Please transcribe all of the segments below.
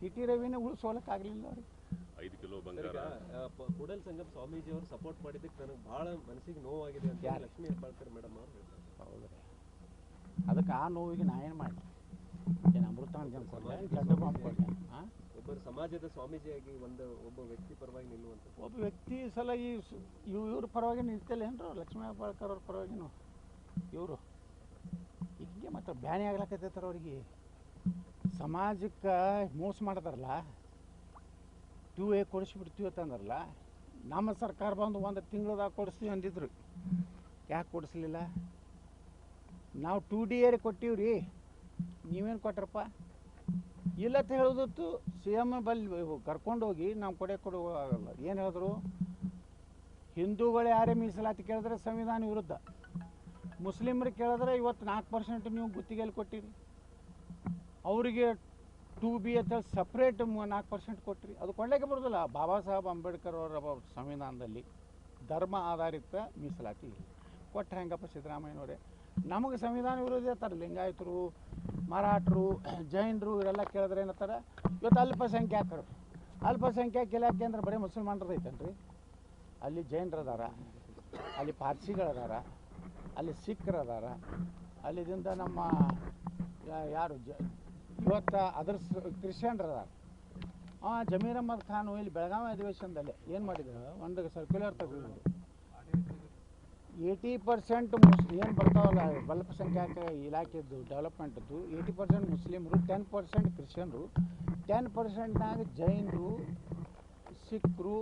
T ರವಿನೇ ಉಳಿಸೋಲಕ್ಕಾಗಲಿಲ್ಲ ಅವ್ರಿಗೆ. 5 kilo ಬಂಗಾರ. ಕೂಡಲ್ ಸಂಗಮ್ ಸ್ವಾಮೀಜಿ ಅವರು ಸಪೋರ್ಟ್ ಮಾಡಿದ್ದಕ್ಕೆ ನನಗೆ ಭಾಳ ಮನಸ್ಸಿಗೆ ನೋವಾಗಿದೆ ಅಂತ ಲಕ್ಷ್ಮೀ ಹೆಬ್ಬಾಳ್ಕರ್ ಮೇಡಮ್ ಅವರು ಹೇಳ್ತಾರೆ. ಹೌದ್ರಿ, ಅದಕ್ಕೆ ಆ ನೋವಿಗೆ ನಾ ಏನು ಮಾಡಿ ಏನು ಅಮೃತಾಂಜನ್ ಕೊಡಲಿ, ಗಡ್ಡ ಬಾಂಬ್ ಕೊಡಲಿ? ಹಾಂ, ಒಬ್ಬರು ಸಮಾಜದ ಸ್ವಾಮೀಜಿಯಾಗಿ ಒಬ್ಬ ವ್ಯಕ್ತಿ ಪರವಾಗಿ ನಿಲ್ಲುವಂಥ ಒಬ್ಬ ವ್ಯಕ್ತಿ ಸಲ ಇವ್ರ ಪರವಾಗಿ ನಿಲ್ತಿಲ್ಲ ಏನ್ರು, ಲಕ್ಷ್ಮೀ ಹೆಬ್ಬಾಳ್ಕರ್ ಅವ್ರ ಪರವಾಗಿನೂ ಇವರು ಹಿಂಗೆ ಮತ್ತು ಬ್ಯಾನಿ ಆಗ್ಲಕತ್ತೈತಾರ ಅವ್ರಿಗೆ. ಸಮಾಜಕ್ಕೆ ಮೋಸ ಮಾಡ್ತಾರಲ್ಲ, 2A ಕೊಡಿಸ್ಬಿಡ್ತೀವಿ ಅಂತಂದ್ರಲ್ಲ, ನಮ್ಮ ಸರ್ಕಾರ ಬಂದು 1 ತಿಂಗಳದಾಗ ಕೊಡಿಸ್ತೀವಿ ಅಂದಿದ್ರು. ಯಾಕೆ ಕೊಡಿಸ್ಲಿಲ್ಲ? ನಾವು 2D ಕೊಟ್ಟಿವಿ ರೀ, ನೀವೇನು ಕೊಟ್ರಪ್ಪ ಇಲ್ಲತ್ತ ಹೇಳೋದತ್ತು. CM ಬಲ್ಲಿ ಕರ್ಕೊಂಡೋಗಿ ನಾವು ಕೊಡುವಾಗಲ್ಲ. ಏನು ಹೇಳಿದ್ರು? ಹಿಂದೂಗಳು ಯಾರೇ ಮೀಸಲಾತಿ ಕೇಳಿದ್ರೆ ಸಂವಿಧಾನ ವಿರುದ್ಧ, ಮುಸ್ಲಿಮ್ರಿಗೆ ಕೇಳಿದ್ರೆ ಇವತ್ತು 4% ನೀವು ಗುತ್ತಿಗೆಯಲ್ಲಿ ಕೊಟ್ಟಿರಿ, ಅವರಿಗೆ 2B ಅಂತೇಳಿ ಸಪ್ರೇಟ್ 4% ಕೊಟ್ಟಿರಿ. ಅದು ಕೊಡಲಿಕ್ಕೆ ಬರೋದಿಲ್ಲ. ಬಾಬಾ ಸಾಹೇಬ್ ಅಂಬೇಡ್ಕರ್ ಅವರ ಸಂವಿಧಾನದಲ್ಲಿ ಧರ್ಮ ಆಧಾರಿತ ಮೀಸಲಾತಿ ಇಲ್ಲ. ಕೊಟ್ಟರೆ ಹೆಂಗಪ್ಪ ಸಿದ್ದರಾಮಯ್ಯನವರೇ? ನಮಗೆ ಸಂವಿಧಾನ ವಿರೋಧಿ ಇರ್ತಾರೆ. ಲಿಂಗಾಯತರು, ಮರಾಠರು, ಜೈನರು ಇವರೆಲ್ಲ ಕೇಳಿದ್ರೆ ಏನಂತಾರೆ? ಇವತ್ತು ಅಲ್ಪಸಂಖ್ಯಾಕ ಇಲಾಖೆ ಅಂದ್ರೆ ಬರೀ ಮುಸಲ್ಮಾನರದ್ದು ಐತೇನ್ರಿ? ಅಲ್ಲಿ ಜೈನರು ಅದಾರ, ಅಲ್ಲಿ ಪಾರ್ಸಿಗಳದಾರ, ಅಲ್ಲಿ ಸಿಖ್ರು ಅದಾರ, ಅಲ್ಲಿದಿಂದ ನಮ್ಮ ಯಾರು ಇವತ್ತು ಅದರ ಕ್ರಿಶ್ಚಿಯನ್ರು ಅದಾರ. ಜಮೀರ್ ಅಹ್ಮದ್ ಖಾನ್ ಇಲ್ಲಿ ಬೆಳಗಾವಿ ಅಧಿವೇಶನದಲ್ಲಿ ಏನು ಮಾಡಿದ್ರು? ಒಂದು ಸರ್ಕ್ಯುಲರ್ ತೆಗೆದ್ರು. 80% ಏನು ಬರ್ತಾವಲ್ಲ ಅಲ್ಪಸಂಖ್ಯಾಕ ಇಲಾಖೆದ್ದು ಡೆವಲಪ್ಮೆಂಟದ್ದು, 80% ಮುಸ್ಲಿಮರು, 10% ಕ್ರಿಶ್ಚಿಯನ್ರು, 10%ನಾಗ ಜೈನರು, ಸಿಖ್ರು,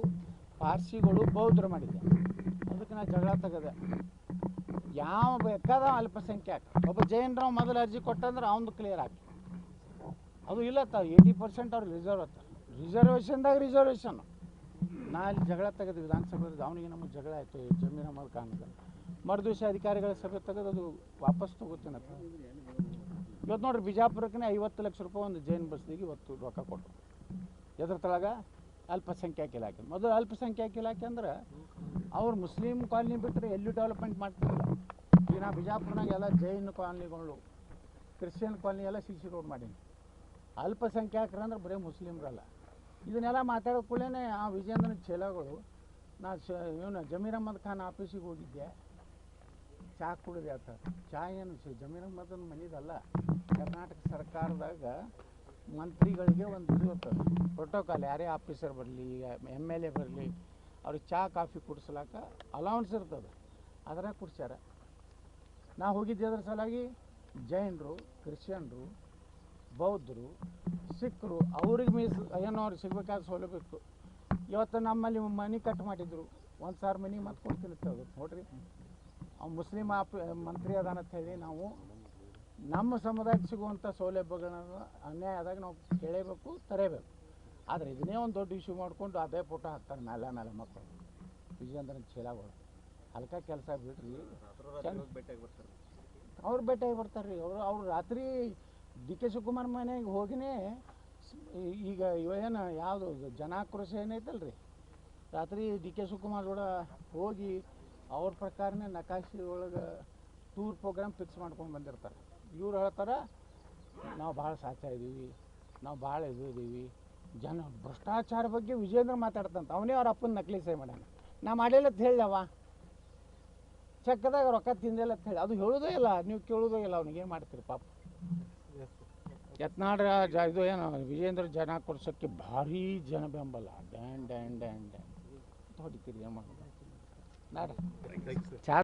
ಪಾರ್ಸಿಗಳು, ಬೌದ್ಧರು ಮಾಡಿದ್ದೆ. ಅದಕ್ಕೆ ನಾ ಜಗಳ ತೆಗೆದೆ. ಯಾವ ಬೇಕಾದ ಅಲ್ಪಸಂಖ್ಯಾಕ ಒಬ್ಬ ಜೈನರಾವ್ ಮೊದಲು ಅರ್ಜಿ ಕೊಟ್ಟಂದ್ರೆ ಅವನು ಕ್ಲಿಯರ್ ಹಾಕಿ. ಅದು ಇಲ್ಲ 80% ಅವ್ರು ರಿಸರ್ವ್ ಆಗ್ತಾರೆ. ರಿಸರ್ವೇಷನ್ದಾಗ ರಿಸರ್ವೇಷನ್. ನಾ ಅಲ್ಲಿ ಜಗಳ ತೆಗೆದು ವಿಧಾನಸಭೆದಾಗ ಅವನಿಗೆ ನಮಗೆ ಜಗಳ ಆಯಿತು. ಜಮೀರ್ ಅಹ್ಮದ್ ಖಾನ್ಗೆ ಮರುದಿವಸ ಅಧಿಕಾರಿಗಳ ಸಭೆ ತೆಗೆದು ಅದು ವಾಪಸ್ ತೊಗೋತೀನಂತ. ಇವತ್ತು ನೋಡ್ರಿ, ಬಿಜಾಪುರಕ್ಕೆ 50 ಲಕ್ಷ ರೂಪಾಯಿ ಒಂದು ಜೈನ್ ಬಸ್ಸಿಗೆ ಇವತ್ತು ರೊಕ್ಕ ಕೊಟ್ಟರು. ಎದ್ರ ತಳಗ? ಅಲ್ಪಸಂಖ್ಯಾಕ ಇಲಾಖೆ. ಮೊದಲು ಅಲ್ಪಸಂಖ್ಯಾಕ ಇಲಾಖೆ ಅಂದ್ರೆ ಅವ್ರು ಮುಸ್ಲಿಂ ಕಾಲನಿ ಬಿಟ್ಟರೆ ಎಲ್ಲೂ ಡೆವಲಪ್ಮೆಂಟ್ ಮಾಡ್ತಿರಲಿಲ್ಲ. ಈಗ ನಾ ಬಿಜಾಪುರನಾಗ ಎಲ್ಲ ಜೈನ್ ಕಾಲನಿಗಳು, ಕ್ರಿಶ್ಚಿಯನ್ ಕಾಲನಿ ಎಲ್ಲ CC ರೋಡ್ ಮಾಡೀನಿ. ಅಲ್ಪಸಂಖ್ಯಾಕರು ಅಂದ್ರೆ ಬರೀ ಮುಸ್ಲಿಮ್ರಲ್ಲ. ಇದನ್ನೆಲ್ಲ ಮಾತಾಡೋ ಕೂಡಲೇ ಆ ವಿಜೇಂದ್ರನ ಚೇಲಾಗಳು, ನಾ ಇವನು ಜಮೀರ್ ಅಹ್ಮದ್ ಖಾನ್ ಆಫೀಸಿಗೆ ಹೋಗಿದ್ದೆ, ಚಹಾ ಕುಡಿದೆ ಆತ. ಚಹಾ ಏನು ಜಮೀರ್ ಅಹ್ಮದನ ಮನೆಯದಲ್ಲ, ಕರ್ನಾಟಕ ಸರ್ಕಾರದಾಗ ಮಂತ್ರಿಗಳಿಗೆ ಒಂದು ಇದು ಇರ್ತದೆ ಪ್ರೋಟೋಕಾಲ್. ಯಾರೇ ಆಫೀಸರ್ ಬರಲಿ, MLA ಬರಲಿ, ಅವ್ರಿಗೆ ಚಹಾ ಕಾಫಿ ಕುಡಿಸ್ಲಾಕ ಅಲೌನ್ಸ್ ಇರ್ತದೆ. ಅದರ ಕುಡಿಸ್ಯಾರ. ನಾ ಹೋಗಿದ್ದೆ ಅದ್ರ ಸಲಾಗಿ ಜೈನರು, ಕ್ರಿಶ್ಚಿಯನ್ರು, ಬೌದ್ಧರು, ಸಿಖ್ರು, ಅವ್ರಿಗೆ ಏನೋ ಅವ್ರಿಗೆ ಸಿಗಬೇಕಾದ ಸೌಲಭ್ಯ ಇತ್ತು. ಇವತ್ತು ನಮ್ಮಲ್ಲಿ ಮನೆ ಕಟ್ ಮಾಡಿದ್ರು, 1,000 ಮನೆ ಮತ್ತೆ ಕೊಡ್ತೀನಿ ಅಂತ ಹೇಳಿದ್ರು. ನೋಡ್ರಿ, ಅವ್ನು ಮುಸ್ಲಿಂ ಮಂತ್ರಿ ಅದಾನ ಅಂತ ಹೇಳಿ ನಾವು ನಮ್ಮ ಸಮುದಾಯಕ್ಕೆ ಸಿಗುವಂಥ ಸೌಲಭ್ಯಗಳನ್ನು ಅನ್ಯಾಯ ಆದಾಗ ನಾವು ಕೇಳಬೇಕು, ತರೇಬೇಕು. ಆದರೆ ಇದನ್ನೇ ಒಂದು ದೊಡ್ಡ ಇಶ್ಯೂ ಮಾಡಿಕೊಂಡು ಅದೇ ಫೋಟೋ ಹಾಕ್ತಾರೆ ಮೇಲೆ ಮಕ್ಕಳು, ವಿಜೇಂದ್ರನ ಚೇಲಾಗಳು. ಹಲ್ಕ ಕೆಲಸ ಬಿಡ್ರಿ, ಅವ್ರು ಭೇಟಿಯಾಗಿ ಬರ್ತಾರೆ ರೀ. ಅವ್ರು ರಾತ್ರಿ DK ಶಿವಕುಮಾರ್ ಮನೆಗೆ ಹೋಗಿನೇ ಈಗ ಇವೇನು ಯಾವುದು ಜನಾಕ್ರೋಶ ಏನೈತಲ್ಲ ರೀ, ರಾತ್ರಿ DK ಶಿವಕುಮಾರ್ ಕೂಡ ಹೋಗಿ ಅವ್ರ ಪ್ರಕಾರನೇ ನಕಾಶೆ ಒಳಗೆ ಟೂರ್ ಪ್ರೋಗ್ರಾಮ್ ಫಿಕ್ಸ್ ಮಾಡ್ಕೊಂಡು ಬಂದಿರ್ತಾರೆ. ಇವ್ರು ಹೇಳ್ತಾರೆ ನಾವು ಭಾಳ ಸಾಚಾ ಇದ್ದೀವಿ, ನಾವು ಭಾಳ ಇದ್ದೀವಿ. ಭ್ರಷ್ಟಾಚಾರ ಬಗ್ಗೆ ವಿಜೇಂದ್ರ ಮಾತಾಡ್ತಂತ. ಅವನೇ ಅವ್ರ ಅಪ್ಪನ ನಕಲಿ ಸಹಿ ಮಾಡ್ಯಾನ. ನಾ ಮಾಡಿಲ್ಲ ಅಂತ ಹೇಳಿದವ, ಚೆಕ್ಕದಾಗ ರೊಕ್ಕ ತಿಂದಿಲ್ಲ ಅಂತ ಹೇಳಿ. ಅದು ಹೇಳೋದೇ ಇಲ್ಲ, ನೀವು ಕೇಳೋದೇ ಇಲ್ಲ. ಅವ್ನಿಗೆ ಏನು ಮಾಡ್ತೀರಿ ಪಾಪ? ಯತ್ನಾಳ್ ಇದು ಏನು ವಿಜೇಂದ್ರ ಜನ ಕೊಡ್ಸೋಕ್ಕೆ ಭಾರೀ ಜನ ಬೆಂಬಲ, ಡ್ಯಾನ್ ಹೊಡಿತೀರಿ ಏನು ಮಾಡೋದು ನಾಡ.